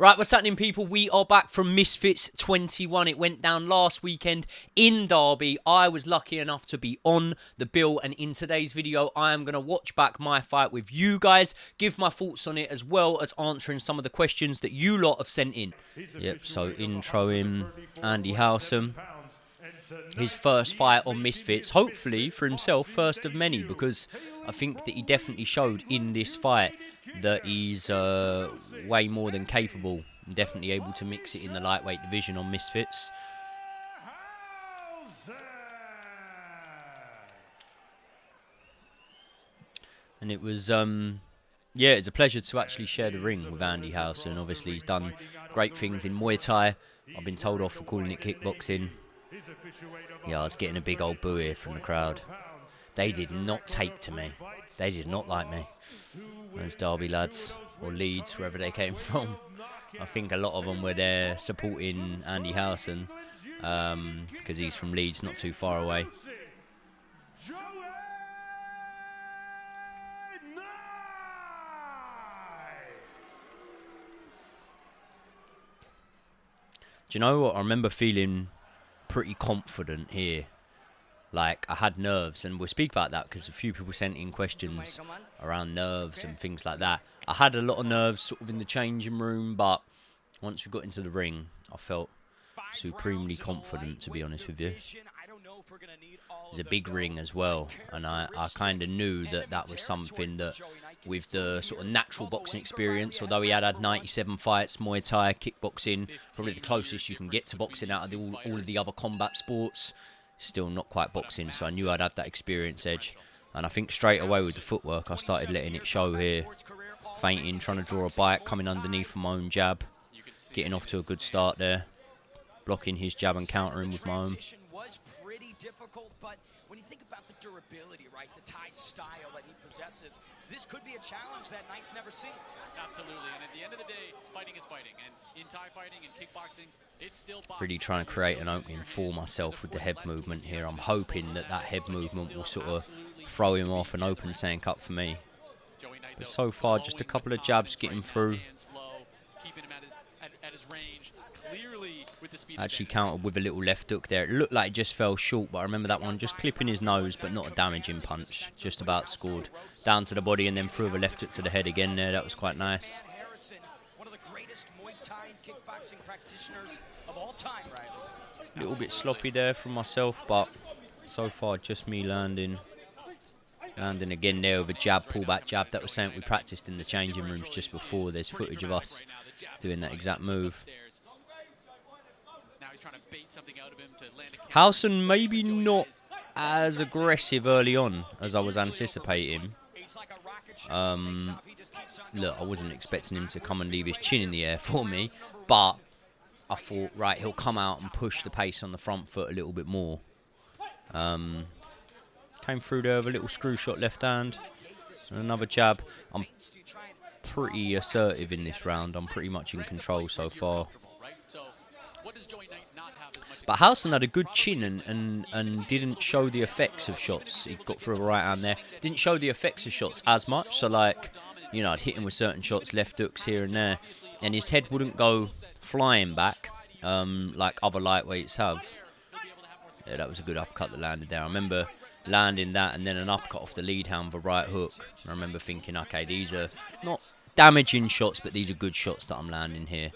Right, what's happening, people? We are back from Misfits 21. It went down last weekend in Derby. I was lucky enough to be on the bill, and in today's video, I am going to watch back my fight with you guys, give my thoughts on it, as well as answering some of the questions that you lot have sent in. Yep, so introing Andy Howson. His first fight on Misfits, hopefully for himself, first of many, because I think that he definitely showed in this fight that he's way more than capable, definitely able to mix it in the lightweight division on Misfits. And it was, yeah, it's a pleasure to actually share the ring with Andy Howson. Obviously, he's done great things in Muay Thai. I've been told off for calling it kickboxing. Yeah, I was getting a big old boo here from the crowd. They did not take to me. They did not like me. Those Derby lads, or Leeds, wherever they came from. I think a lot of them were there supporting Andy Howson, because he's from Leeds, not too far away. Do you know what? I remember feeling pretty confident here. Like, I had nerves, and we'll speak about that because a few people sent in questions around nerves and things like that. I had a lot of nerves sort of in the changing room, but once we got into the ring, I felt supremely confident, to be honest with you. It was a big ring as well, and I kind of knew that that was something that, with the sort of natural boxing experience, although he had 97 fights, Muay Thai, kickboxing, probably the closest you can get to boxing out of all of the other combat sports, still not quite boxing, so I knew I'd have that experience edge. And I think straight away with the footwork, I started letting it show here. Feinting, trying to draw a bite, coming underneath for my own jab, getting off to a good start there, blocking his jab and countering with my own. Difficult, but when you think about the durability, right, the Thai style that he possesses, this could be a challenge that Knight's never seen. Absolutely, and at the end of the day, fighting is fighting, and in Thai fighting and kickboxing, it's still boxing. Really trying to create an opening for myself with the head movement here. I'm hoping that that head movement will sort of throw him off and open something up for me. But so far, just a couple of jabs getting through. Actually countered with a little left hook there. It looked like it just fell short, but I remember that one just clipping his nose, but not a damaging punch. Just about scored. Down to the body and then threw a left hook to the head again there. That was quite nice. A little bit sloppy there from myself, but so far just me landing. Landing again there with a jab, pullback jab. That was something we practiced in the changing rooms just before. There's footage of us doing that exact move. Howson maybe not as aggressive early on as I was anticipating. Look, I wasn't expecting him to come and leave his chin in the air for me, but I thought, right, he'll come out and push the pace on the front foot a little bit more. Came through there with a little screw shot left hand and another jab. I'm pretty assertive in this round. I'm pretty much in control so far. But Howson had a good chin and didn't show the effects of shots. He got through a right hand there. Didn't show the effects of shots as much. So, like, you know, I'd hit him with certain shots, left hooks here and there. And his head wouldn't go flying back like other lightweights have. Yeah, that was a good uppercut that landed there. I remember landing that and then an uppercut off the lead hand with a right hook. I remember thinking, okay, these are not damaging shots, but these are good shots that I'm landing here.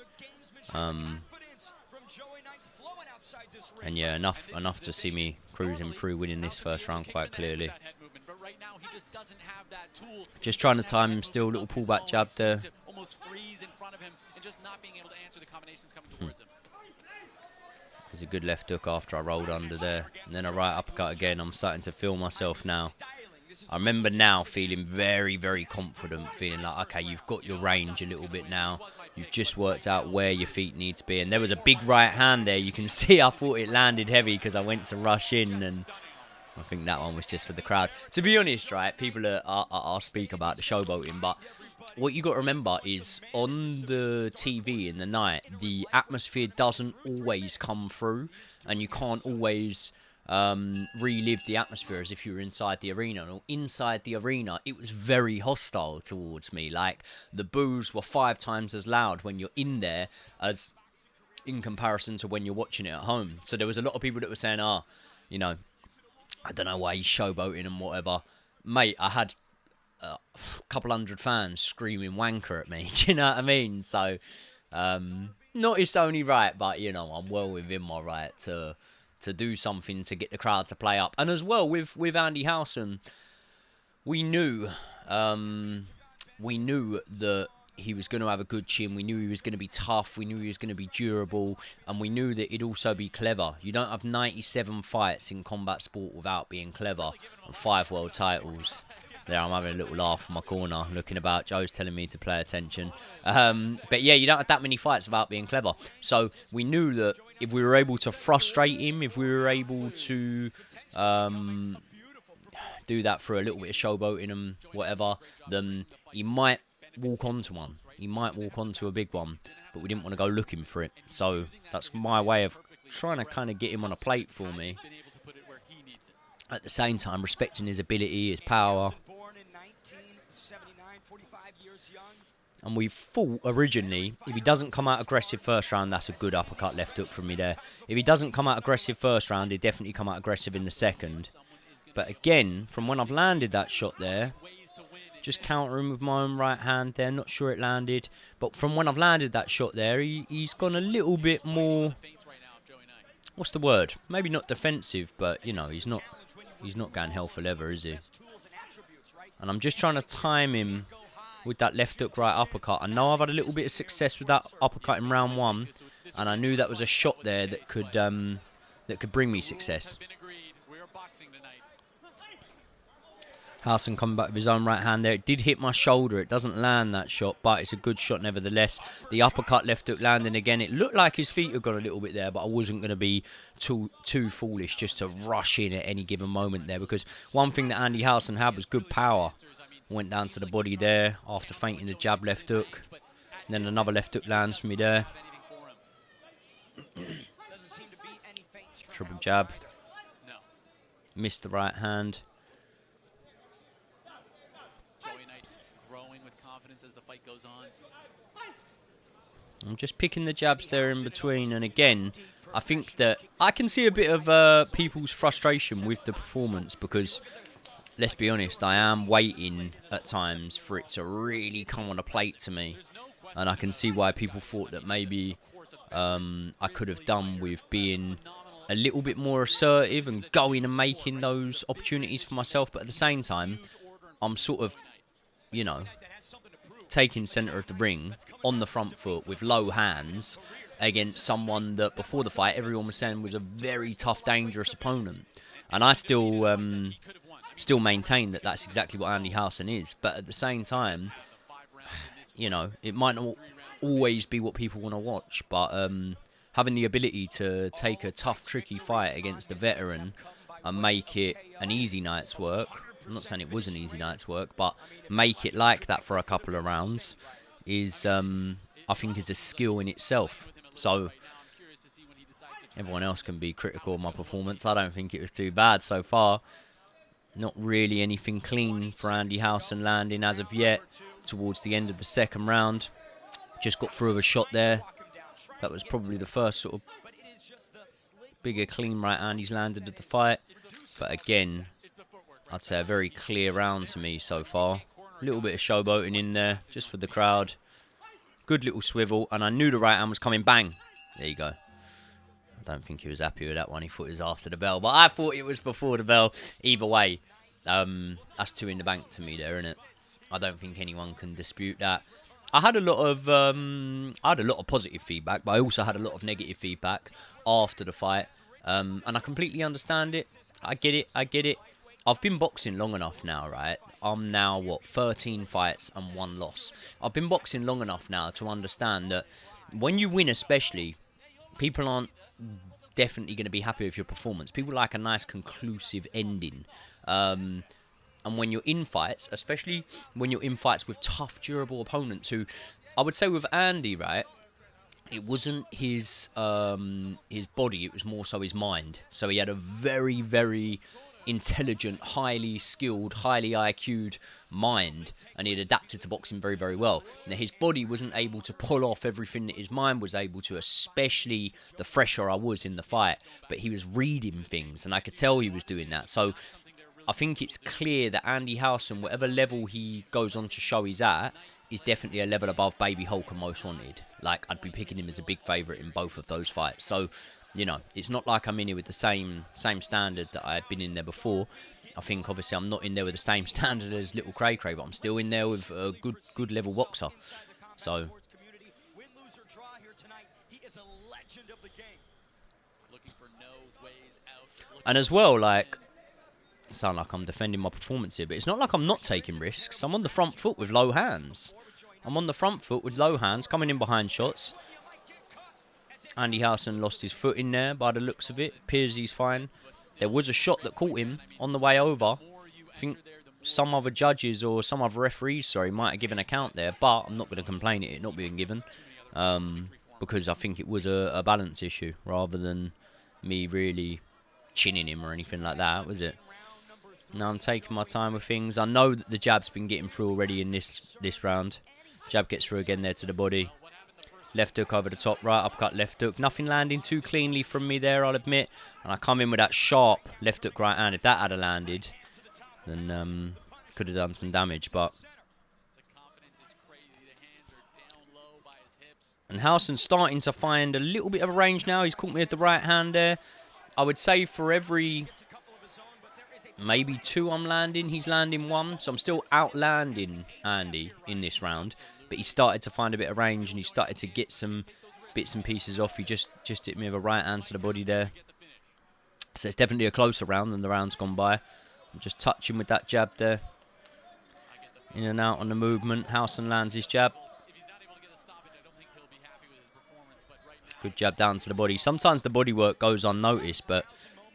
And yeah, enough to see me cruising through, winning this first round quite clearly. Just trying to time him still, little pullback jab there. There's a good left hook after I rolled under there. And then a right uppercut again. I'm starting to feel myself now. I remember now feeling very, very confident, feeling like, okay, you've got your range a little bit now. You've just worked out where your feet need to be. And there was a big right hand there. You can see I thought it landed heavy because I went to rush in. And I think that one was just for the crowd. To be honest, right, people are speak about the showboating. But what you got to remember is on the TV in the night, the atmosphere doesn't always come through. And you can't always relive the atmosphere as if you were inside the arena. And inside the arena, it was very hostile towards me. Like, the boos were 5 times as loud when you're in there as in comparison to when you're watching it at home. So there was a lot of people that were saying, you know, I don't know why he's showboating and whatever. Mate, I had a couple hundred fans screaming wanker at me. Do you know what I mean? So, not it's only right, but, you know, I'm well within my right to do something to get the crowd to play up. And as well, with Andy Howson, we knew that he was going to have a good chin. We knew he was going to be tough. We knew he was going to be durable. And we knew that he'd also be clever. You don't have 97 fights in combat sport without being clever. And 5 world titles. There, I'm having a little laugh in my corner, looking about. Joe's telling me to pay attention. But yeah, you don't have that many fights without being clever. So we knew that if we were able to frustrate him, if we were able to do that for a little bit of showboating and whatever, then he might walk onto one. He might walk onto a big one, but we didn't want to go looking for it. So that's my way of trying to kind of get him on a plate for me. At the same time, respecting his ability, his power. And we thought originally, if he doesn't come out aggressive first round, that's a good uppercut left hook from me there. If he doesn't come out aggressive first round, he'll definitely come out aggressive in the second. But again, from when I've landed that shot there, just countering with my own right hand there, not sure it landed. But from when I've landed that shot there, he's gone a little bit more, what's the word? Maybe not defensive, but, you know, he's not going hell for leather, is he? And I'm just trying to time him with that left hook right uppercut. I know I've had a little bit of success with that uppercut in round 1, and I knew that was a shot there that could bring me success. Howson coming back with his own right hand there. It did hit my shoulder. It doesn't land that shot, but it's a good shot nevertheless. The uppercut left hook landing again. It looked like his feet had gone a little bit there, but I wasn't going to be too foolish just to rush in at any given moment there, because one thing that Andy Howson had was good power. Went down to the body there after feinting the jab left hook. And then another left hook lands for me there. Triple jab. Missed the right hand. I'm just picking the jabs there in between, and again, I think that I can see a bit of people's frustration with the performance, because, let's be honest, I am waiting at times for it to really come on a plate to me, and I can see why people thought that maybe I could have done with being a little bit more assertive and going and making those opportunities for myself, but at the same time, I'm sort of, you know, taking centre of the ring on the front foot with low hands against someone that before the fight everyone was saying was a very tough, dangerous opponent. And I still maintain that that's exactly what Andy Howson is. But at the same time, you know, it might not always be what people want to watch, but having the ability to take a tough, tricky fight against a veteran and make it an easy night's work. I'm not saying it was an easy night's work, but make it like that for a couple of rounds is, I think, is a skill in itself. So everyone else can be critical of my performance. I don't think it was too bad so far. Not really anything clean for Andy Howson landing as of yet. Towards the end of the second round, just got through with a shot there. That was probably the first sort of bigger clean right hand he's landed at the fight. But again, I'd say a very clear round to me so far. A little bit of showboating in there, just for the crowd. Good little swivel, and I knew the right hand was coming. Bang! There you go. I don't think he was happy with that one. He thought it was after the bell, but I thought it was before the bell. Either way, that's 2 in the bank to me there, isn't it? I don't think anyone can dispute that. I had a lot of positive feedback, but I also had a lot of negative feedback after the fight, and I completely understand it. I get it. I've been boxing long enough now, right? I'm now, 13 fights and 1 loss. I've been boxing long enough now to understand that when you win especially, people aren't definitely going to be happy with your performance. People like a nice conclusive ending. And when you're in fights, especially when you're in fights with tough, durable opponents who, I would say with Andy, right, it wasn't his body, it was more so his mind. So he had a very, very intelligent, highly skilled, highly IQ'd mind, and he had adapted to boxing very, very well. Now, his body wasn't able to pull off everything that his mind was able to, especially the fresher I was in the fight. But he was reading things, and I could tell he was doing that. So I think it's clear that Andy Howson, whatever level he goes on to show he's at, is definitely a level above Baby Hulk and Most Wanted. Like, I'd be picking him as a big favourite in both of those fights. So, you know, it's not like I'm in here with the same standard that I had been in there before. I think, obviously, I'm not in there with the same standard as Little Cray Cray, but I'm still in there with a good level boxer. So, and as well, like, sound like I'm defending my performance here, but it's not like I'm not taking risks. I'm on the front foot with low hands. I'm on the front foot with low hands, coming in behind shots. Andy Howson lost his foot in there by the looks of it. Appears he's fine. There was a shot that caught him on the way over. I think some other judges or some other referees, might have given a count there, but I'm not going to complain at it not being given, because I think it was a balance issue rather than me really chinning him or anything like that, was it? Now I'm taking my time with things. I know that the jab's been getting through already in this round. Jab gets through again there to the body. Left hook over the top, right uppercut, left hook. Nothing landing too cleanly from me there, I'll admit. And I come in with that sharp left hook right hand. If that had landed, then could have done some damage. But and Howson's starting to find a little bit of a range now. He's caught me at the right hand there. I would say for every maybe 2 I'm landing, he's landing 1. So I'm still outlanding Andy in this round. But he started to find a bit of range and he started to get some bits and pieces off. He just hit me with a right hand to the body there. So it's definitely a closer round than the rounds gone by. I'm just touching with that jab there. In and out on the movement. Howson lands his jab. Good jab down to the body. Sometimes the body work goes unnoticed, but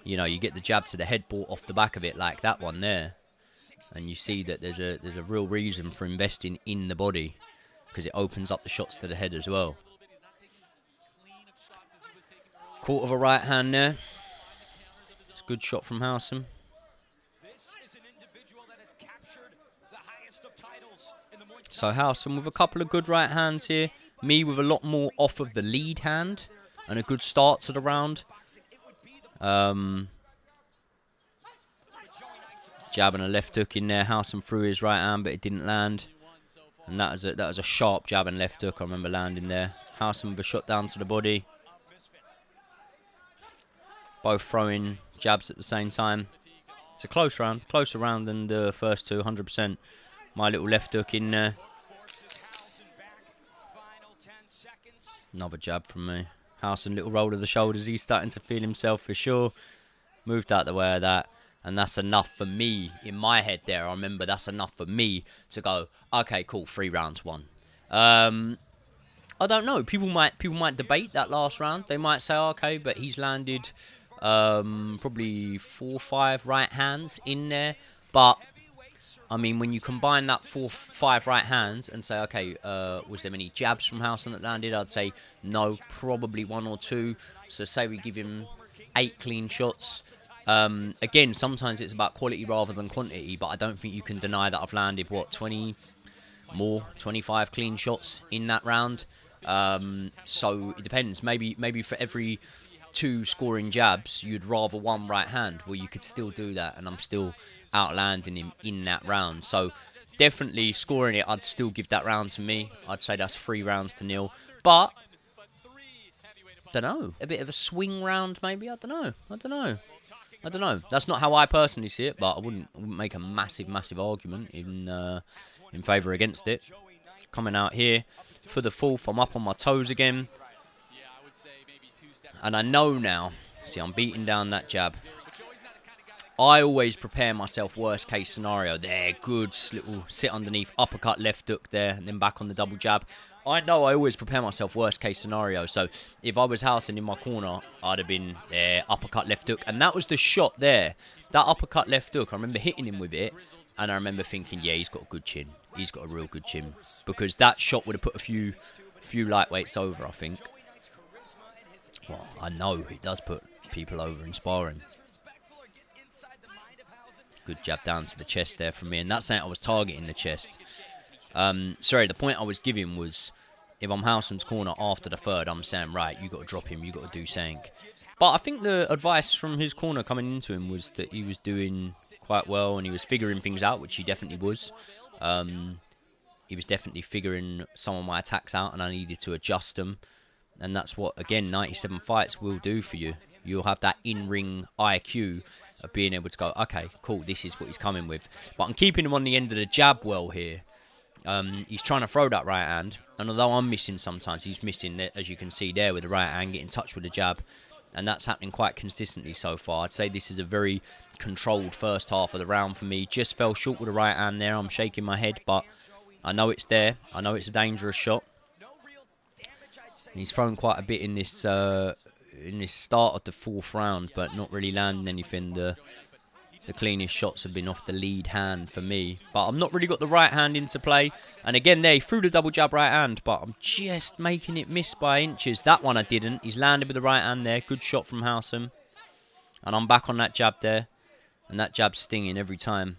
you know, you get the jab to the head brought off the back of it like that one there. And you see that there's a real reason for investing in the body, because it opens up the shots to the head as well. Caught of a right hand there. It's a good shot from Howson. So Howson with a couple of good right hands here. Me with a lot more off of the lead hand and a good start to the round. Jab and a left hook in there. Howson threw his right hand, but it didn't land. And that was a sharp jab and left hook. I remember landing there. Howson with a shot down to the body. Both throwing jabs at the same time. It's a closer round than the first 2, 100%. My little left hook in there. Another jab from me. Howson, little roll of the shoulders. He's starting to feel himself for sure. Moved out the way of that. And that's enough for me, in my head there, I remember that's enough for me to go, okay, cool, 3 rounds won. I don't know, people might debate that last round. They might say, okay, but he's landed probably 4 or 5 right hands in there. But, I mean, when you combine that 4 or 5 right hands and say, okay, was there many jabs from Howson that landed? I'd say no, probably 1 or 2. So say we give him 8 clean shots. Again, sometimes it's about quality rather than quantity, but I don't think you can deny that I've landed, 25 clean shots in that round. So it depends. Maybe for every 2 scoring jabs, you'd rather 1 right hand. Well, you could still do that, and I'm still outlanding him in that round. So definitely scoring it, I'd still give that round to me. I'd say that's 3-0. But, I don't know. A bit of a swing round, maybe? I don't know. That's not how I personally see it, but I wouldn't make a massive argument in favour against it. Coming out here for the 4th, I'm up on my toes again. And I know now, see, I'm beating down that jab. I always prepare myself worst case scenario. There, good little sit underneath, uppercut, left hook there, and then back on the double jab. I know I always prepare myself worst case scenario. So if I was Howson in my corner, I'd have been there, uppercut, left hook. And that was the shot there. That uppercut, left hook, I remember hitting him with it. And I remember thinking, yeah, he's got a good chin. He's got a real good chin. Because that shot would have put a few lightweights over, I think. Well, I know it does put people over in sparring. Good jab down to the chest there from me, and that's saying I was targeting the chest. Sorry, the point I was giving was, if I'm Howson's corner after the third, I'm saying, right, you got to drop him, you got to do something. But I think the advice from his corner coming into him was that he was doing quite well and he was figuring things out, which he definitely was. He was definitely figuring some of my attacks out, and I needed to adjust them. And that's what, again, 97 fights will do for you. You'll have that in-ring IQ of being able to go, okay, cool, this is what he's coming with. But I'm keeping him on the end of the jab well here. He's trying to throw that right hand, and although I'm missing sometimes, he's missing it, as you can see there, with the right hand, getting in touch with the jab. And that's happening quite consistently so far. I'd say this is a very controlled first half of the round for me. Just fell short with the right hand there. I'm shaking my head, but I know it's there. I know it's a dangerous shot. He's thrown quite a bit in this start of the fourth round, but not really landing anything. The cleanest shots have been off the lead hand for me. But I've not really got the right hand into play. And again there, he threw the double jab right hand, but I'm just making it miss by inches. That one I didn't. He's landed with the right hand there. Good shot from Howson. And I'm back on that jab there. And that jab's stinging every time.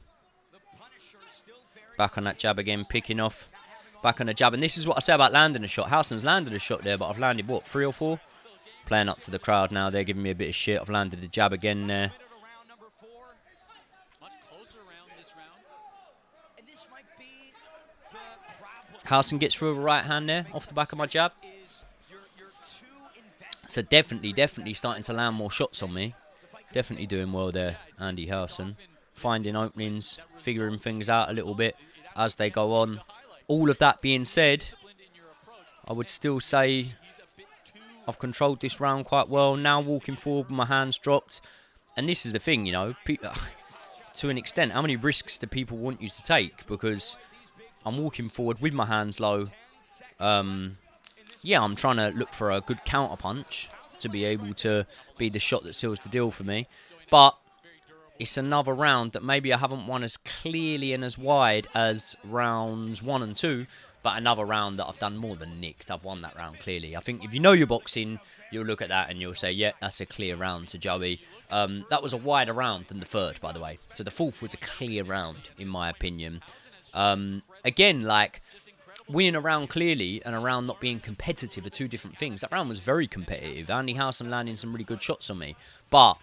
Back on that jab again, picking off. Back on the jab. And this is what I say about landing a shot. Howson's landed a shot there, but I've landed, what, 3 or 4? Playing up to the crowd now. They're giving me a bit of shit. I've landed the jab again there. Howson gets through a right hand there, off the back of my jab. So definitely starting to land more shots on me. Definitely doing well there, Andy Howson. Finding openings, figuring things out a little bit as they go on. All of that being said, I would still say I've controlled this round quite well. Now walking forward with my hands dropped. And this is the thing, you know, to an extent, how many risks do people want you to take? Because I'm walking forward with my hands low. Yeah, I'm trying to look for a good counter punch to be able to be the shot that seals the deal for me. But it's another round that maybe I haven't won as clearly and as wide as rounds 1 and 2. But another round that I've done more than nicked. I've won that round clearly. I think if you know your boxing, you'll look at that and you'll say, yeah, that's a clear round to Joey. That was a wider round than the third, by the way. So the fourth was a clear round, in my opinion. Again, like, winning a round clearly and a round not being competitive are two different things. That round was very competitive. Andy Howson landing some really good shots on me. But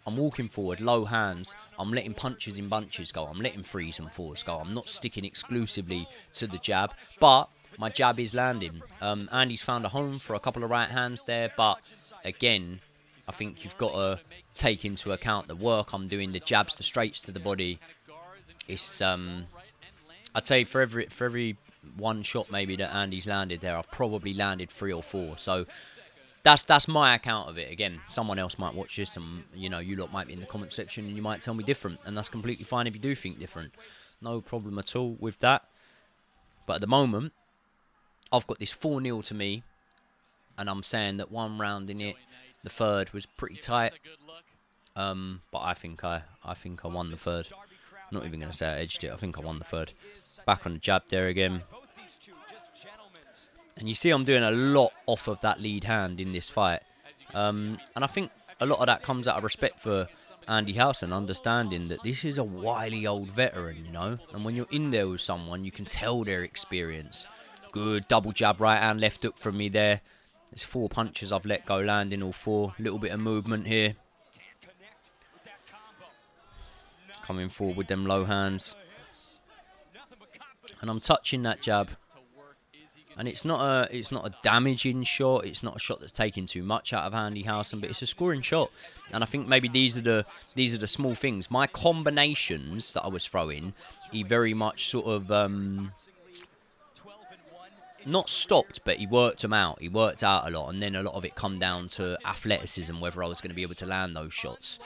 I'm walking forward, low hands. I'm letting punches in bunches go. I'm letting threes and fours go. I'm not sticking exclusively to the jab. But my jab is landing. Andy's found a home for a couple of right hands there. But again, I think you've got to take into account the work I'm doing, the jabs, the straights to the body. It's I'd say for every one shot maybe that Andy's landed there, I've probably landed 3 or 4. So that's my account of it. Again, someone else might watch this and, you know, you lot might be in the comment section and you might tell me different. And that's completely fine if you do think different. No problem at all with that. But at the moment, I've got this 4-0 to me. And I'm saying that one round in it, the third was pretty tight. But I think I won the third. I'm not even going to say I edged it. I think I won the third. Back on the jab there again. And you see I'm doing a lot off of that lead hand in this fight. And I think a lot of that comes out of respect for Andy Howson, understanding that this is a wily old veteran, you know. And when you're in there with someone, you can tell their experience. Good double jab, right hand, left hook from me there. There's 4 punches I've let go, landing all 4. Little bit of movement here. Coming forward with them low hands. And I'm touching that jab. And it's not a damaging shot. It's not a shot that's taking too much out of Andy Howson, but it's a scoring shot. And I think maybe these are the small things. My combinations that I was throwing, he very much sort of not stopped, but he worked them out. He worked out a lot, and then a lot of it come down to athleticism, whether I was going to be able to land those shots,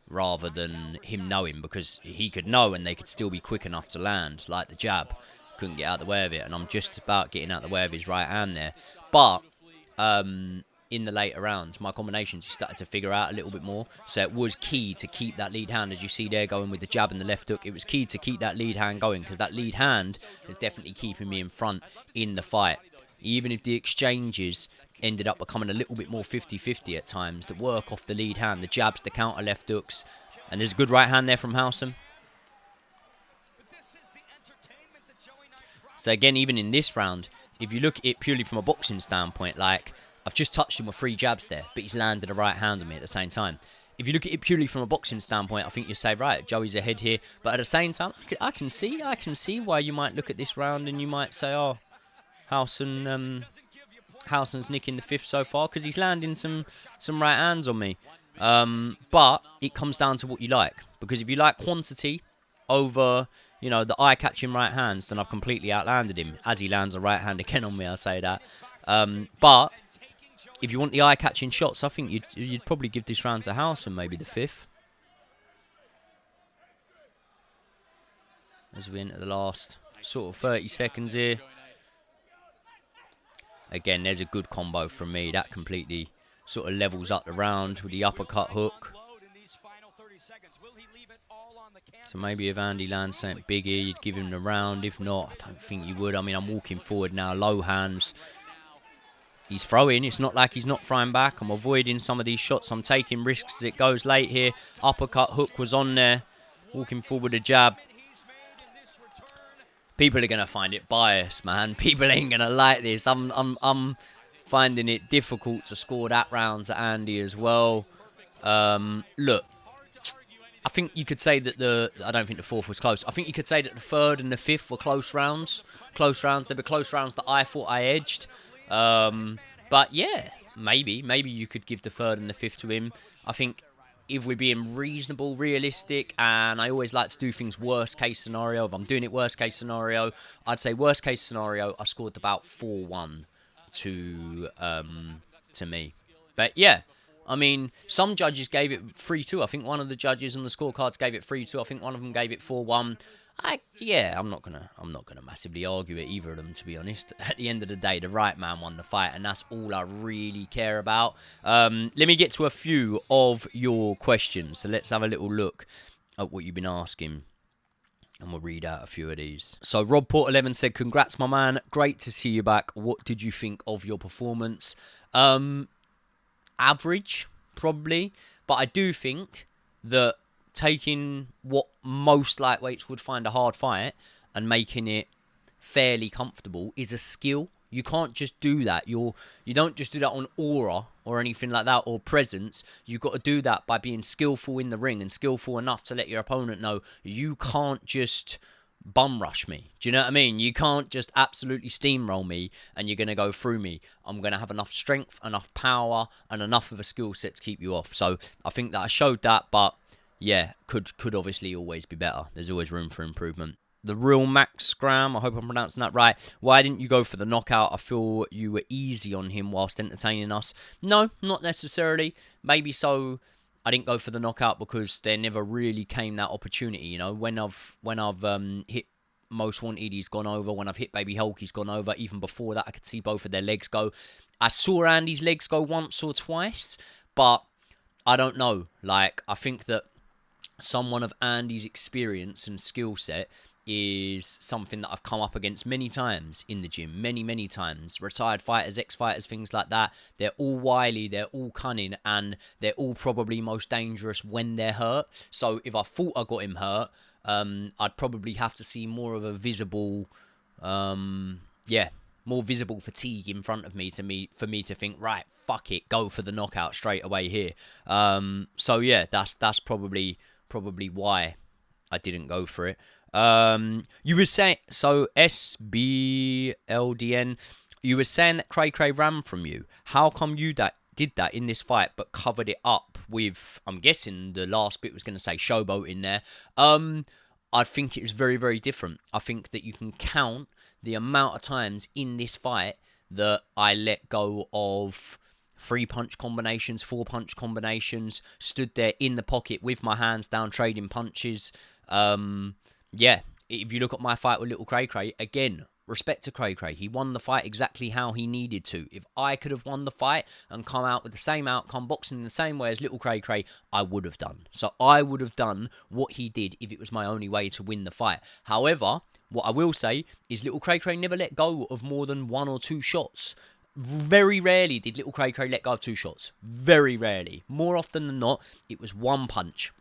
rather than him knowing, because he could know and they could still be quick enough to land, like the jab. Couldn't get out of the way of it, and I'm just about getting out of the way of his right hand there. But in the later rounds, my combinations he started to figure out a little bit more, so it was key to keep that lead hand, as you see there, going with the jab and the left hook. It was key to keep that lead hand going, because that lead hand is definitely keeping me in front in the fight. Even if the exchanges ended up becoming a little bit more 50-50 at times. The work off the lead hand, the jabs, the counter left hooks. And there's a good right hand there from Howson. So again, even in this round, if you look at it purely from a boxing standpoint, like, I've just touched him with 3 jabs there, but he's landed a right hand on me at the same time. If you look at it purely from a boxing standpoint, I think you say, right, Joey's ahead here. But at the same time, I can see why you might look at this round and you might say, oh, Howson's nicking the 5th so far because he's landing some right hands on me. But it comes down to what you like. Because if you like quantity over, you know, the eye-catching right hands, then I've completely outlanded him. As he lands a right hand again on me, I say that. But if you want the eye-catching shots, I think you'd probably give this round to Howson, maybe the 5th. As we enter the last sort of 30 seconds here. Again, there's a good combo from me. That completely sort of levels up the round with the uppercut hook. So maybe if Andy lands something big here, you'd give him the round. If not, I don't think you would. I mean, I'm walking forward now, low hands. He's throwing. It's not like he's not throwing back. I'm avoiding some of these shots. I'm taking risks as it goes late here. Uppercut hook was on there. Walking forward a jab. People are going to find it biased, man. People ain't going to like this. I'm finding it difficult to score that round to Andy as well. Look, I think you could say that I don't think the 4th was close. I think you could say that the 3rd and the 5th were close rounds. They were close rounds that I thought I edged. But yeah, maybe you could give the 3rd and the 5th to him. I think if we're being reasonable, realistic, and I always like to do things worst case scenario. If I'm doing it worst case scenario, I'd say worst case scenario, I scored about 4-1 to me. But yeah, I mean, some judges gave it 3-2. I think one of the judges on the scorecards gave it 3-2. I think one of them gave it 4-1. I'm not gonna massively argue it, either of them, to be honest. At the end of the day, the right man won the fight, and that's all I really care about. Let me get to a few of your questions. So let's have a little look at what you've been asking, and we'll read out a few of these. So Rob Port 11 said, "Congrats, my man. Great to see you back. What did you think of your performance?" Average, probably, but I do think that taking what most lightweights would find a hard fight and making it fairly comfortable is a skill. You can't just do that. You don't just do that on aura or anything like that, or presence. You've got to do that by being skillful in the ring and skillful enough to let your opponent know you can't just bum rush me. Do you know what I mean? You can't just absolutely steamroll me and you're going to go through me. I'm going to have enough strength, enough power, and enough of a skill set to keep you off. So I think that I showed that, but yeah, could obviously always be better. There's always room for improvement. The Real Max Scram, I hope I'm pronouncing that right. Why didn't you go for the knockout? I feel you were easy on him whilst entertaining us. No, not necessarily. Maybe so. I didn't go for the knockout because there never really came that opportunity. You know, when I've hit Most Wanted, he's gone over. When I've hit Baby Hulk, he's gone over. Even before that, I could see both of their legs go. I saw Andy's legs go once or twice, but I don't know. Like, I think that someone of Andy's experience and skill set is something that I've come up against many times in the gym. Many times. Retired fighters, ex-fighters, things like that. They're all wily, they're all cunning, and they're all probably most dangerous when they're hurt. So if I thought I got him hurt, I'd probably have to see more of a visible, more visible fatigue in front of me for me to think, right, fuck it, go for the knockout straight away here. So yeah, that's probably why I didn't go for it. You were saying, so SBLDN, you were saying that Cray ran from you. How come you did that in this fight but covered it up with, I'm guessing the last bit was going to say showboat in there. I think it is very, very different. I think that you can count the amount of times in this fight that I let go of 3-punch combinations, 4-punch combinations, stood there in the pocket with my hands down, trading punches. Yeah, if you look at my fight with Little Cray, again, respect to Cray. He won the fight exactly how he needed to. If I could have won the fight and come out with the same outcome, boxing in the same way as Little Cray, I would have done. So I would have done what he did if it was my only way to win the fight. However, what I will say is Little Cray never let go of more than 1 or 2 shots Very rarely did little Cray Cray let go of 2 shots. Very rarely. More often than not, it was 1 punch.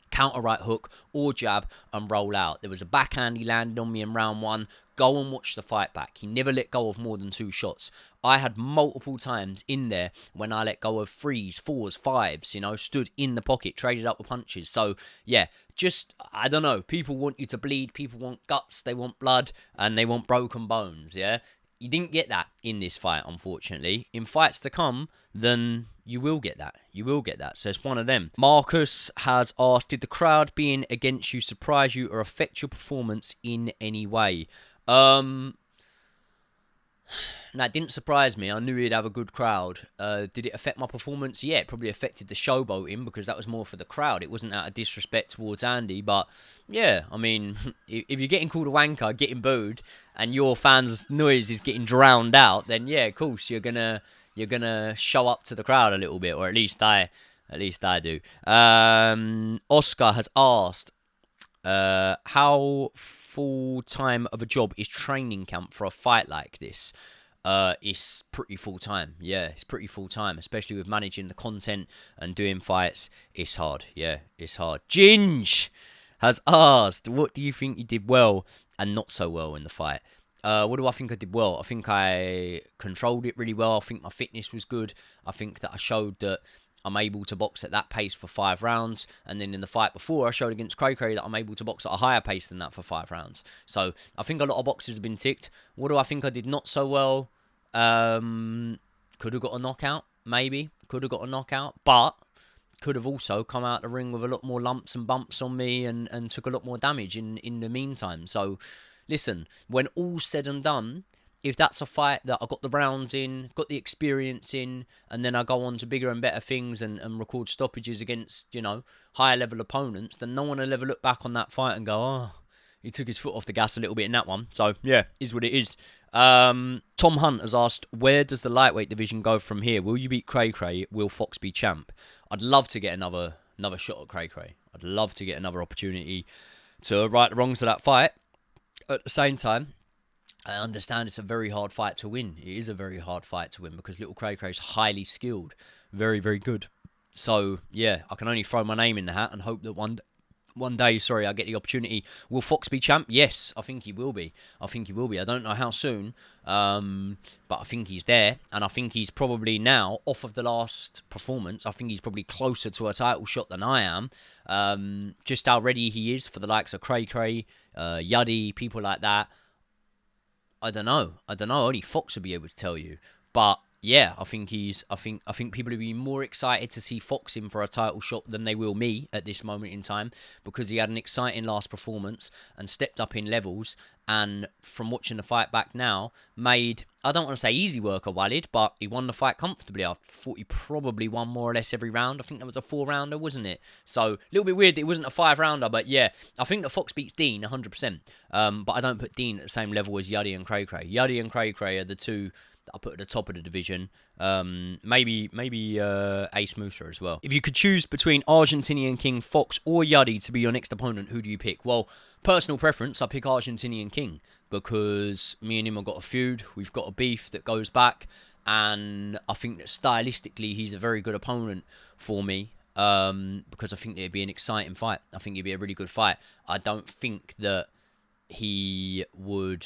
Counter right hook or jab and roll out. There was a backhand he landed on me in round 1. Go and watch the fight back. He never let go of more than 2 shots. I had multiple times in there when I let go of 3s, 4s, 5s, stood in the pocket, traded up with punches. So, yeah, just, I don't know. People want you to bleed. People want guts. They want blood. And they want broken bones, yeah? You didn't get that in this fight, unfortunately. In fights to come, then you will get that. You will get that. So it's one of them. Marcus has asked, did the crowd being against you surprise you or affect your performance in any way? That didn't surprise me. I knew he'd have a good crowd. Did it affect my performance? Yeah, it probably affected the showboating because that was more for the crowd. It wasn't out of disrespect towards Andy. But, yeah, I mean, if you're getting called a wanker, getting booed, and your fans' noise is getting drowned out, then, yeah, of course, you're gonna show up to the crowd a little bit, or at least I do. Oscar has asked, how full-time of a job is training camp for a fight like this? It's pretty full-time. Yeah, it's pretty full-time, especially with managing the content and doing fights. It's hard. Yeah, it's hard. Ginge has asked, what do you think you did well and not so well in the fight? What do I think I did well? I think I controlled it really well. I think my fitness was good. I think that I showed that I'm able to box at that pace for 5 rounds. And then in the fight before, I showed against Cray Cray that I'm able to box at a higher pace than that for 5 rounds. So I think a lot of boxes have been ticked. What do I think I did not so well? Could have got a knockout, maybe. Could have got a knockout. But could have also come out the ring with a lot more lumps and bumps on me and took a lot more damage in the meantime. So, listen, when all's said and done, if that's a fight that I got the rounds in, got the experience in, and then I go on to bigger and better things and record stoppages against, higher level opponents, then no one will ever look back on that fight and go, oh, he took his foot off the gas a little bit in that one. So, yeah, is what it is. Tom Hunt has asked, where does the lightweight division go from here? Will you beat Cray Cray? Will Fox be champ? I'd love to get another shot at Cray Cray. I'd love to get another opportunity to right the wrongs of that fight. At the same time, I understand it's a very hard fight to win. It is a very hard fight to win because little Cray Cray is highly skilled. Very, very good. So, yeah, I can only throw my name in the hat and hope that one day, I get the opportunity. Will Fox be champ? Yes, I think he will be. I don't know how soon, but I think he's there. And I think he's probably now, off of the last performance, I think he's probably closer to a title shot than I am. Just how ready he is for the likes of Cray Cray, Yuddy, people like that. I don't know. Only Fox will be able to tell you. But yeah, I think people will be more excited to see Fox in for a title shot than they will me at this moment in time, because he had an exciting last performance and stepped up in levels, and from watching the fight back now, made, I don't want to say easy work of Walid, but he won the fight comfortably. I thought he probably won more or less every round. I think that was a 4-rounder, wasn't it? So, a little bit weird that it wasn't a 5-rounder, but yeah, I think that Fox beats Dean 100%. But I don't put Dean at the same level as Yuddy and Cray Cray. Yuddy and Cray Cray are the two that I put at the top of the division. Maybe Ace Musa as well. If you could choose between Argentinian King Fox or Yuddy to be your next opponent, who do you pick? Well, personal preference, I pick Argentinian King, because me and him have got a feud. We've got a beef that goes back, and I think that stylistically he's a very good opponent for me, because I think it'd be an exciting fight. I think it'd be a really good fight. I don't think that he would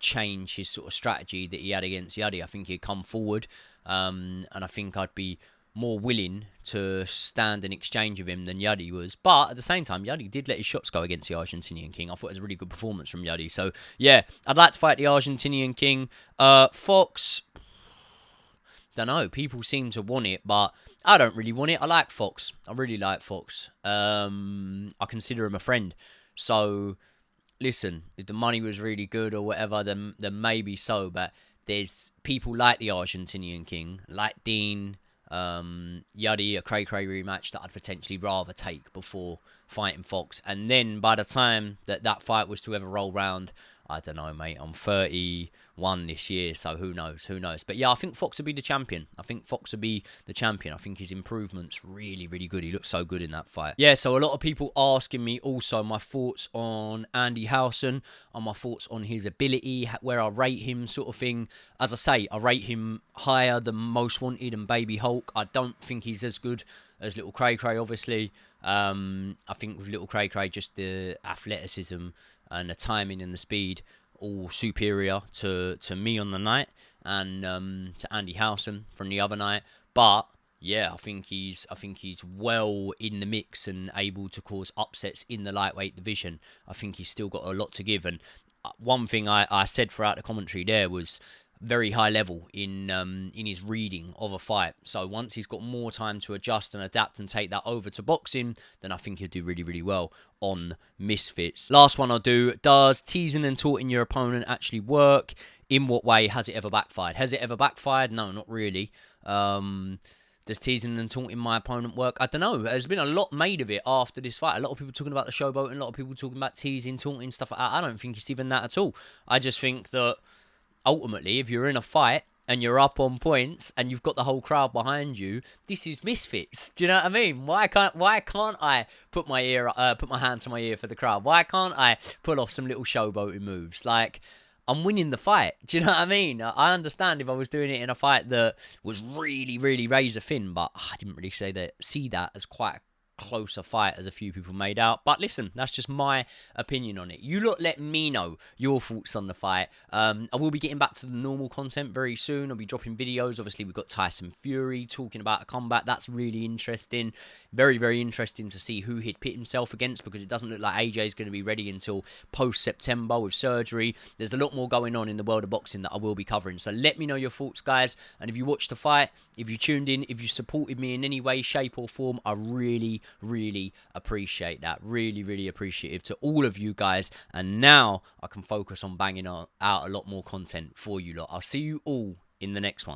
change his sort of strategy that he had against Yuddy. I think he'd come forward, and I think I'd be more willing to stand and exchange with him than Yuddy was. But at the same time, Yuddy did let his shots go against the Argentinian King. I thought it was a really good performance from Yuddy. So yeah, I'd like to fight the Argentinian King. Fox, don't know, people seem to want it, but I don't really want it. I like Fox. I really like Fox. I consider him a friend. So listen, if the money was really good or whatever, then maybe so. But there's people like the Argentinian King, like Dean, Yuddy, a Cray Cray rematch that I'd potentially rather take before fighting Fox. And then by the time that fight was to ever roll round, I don't know, mate, I'm 30, won this year, so who knows, who knows. But yeah, I think Fox will be the champion. I think his improvement's really, really good. He looks so good in that fight. Yeah, so a lot of people asking me also my thoughts on Andy Howson, on my thoughts on his ability, where I rate him, sort of thing. As I say, I rate him higher than Most Wanted and Baby Hulk. I don't think he's as good as Little Cray Cray, obviously. I think with Little Cray Cray, just the athleticism and the timing and the speed all superior to me on the night, and to Andy Howson from the other night. But yeah, I think he's well in the mix and able to cause upsets in the lightweight division. I think he's still got a lot to give. And one thing I said throughout the commentary there was very high level in his reading of a fight. So once he's got more time to adjust and adapt and take that over to boxing, then I think he'll do really, really well on Misfits. Last one I'll do. Does teasing and taunting your opponent actually work? In what way has it ever backfired? Has it ever backfired? No, not really. Does teasing and taunting my opponent work? I don't know. There's been a lot made of it after this fight. A lot of people talking about the showboating, a lot of people talking about teasing, taunting, stuff like that. I don't think it's even that at all. I just think that ultimately, if you're in a fight and you're up on points and you've got the whole crowd behind you, this is Misfits. Do you know what I mean? Why can't I put my hand to my ear for the crowd? Why can't I pull off some little showboating moves? Like, I'm winning the fight. Do you know what I mean? I understand if I was doing it in a fight that was really, really razor thin, but I didn't really see that as quite a closer fight as a few people made out. But listen, that's just my opinion on it. You lot let me know your thoughts on the fight. I will be getting back to the normal content very soon. I'll be dropping videos. Obviously, we've got Tyson Fury talking about a comeback. That's really interesting. Very, very interesting to see who he'd pit himself against, because it doesn't look like AJ is going to be ready until post-September with surgery. There's a lot more going on in the world of boxing that I will be covering. So let me know your thoughts, guys. And if you watched the fight, if you tuned in, if you supported me in any way, shape or form, I really appreciate that. Really, really appreciative to all of you guys. And now I can focus on banging out a lot more content for you lot. I'll see you all in the next one.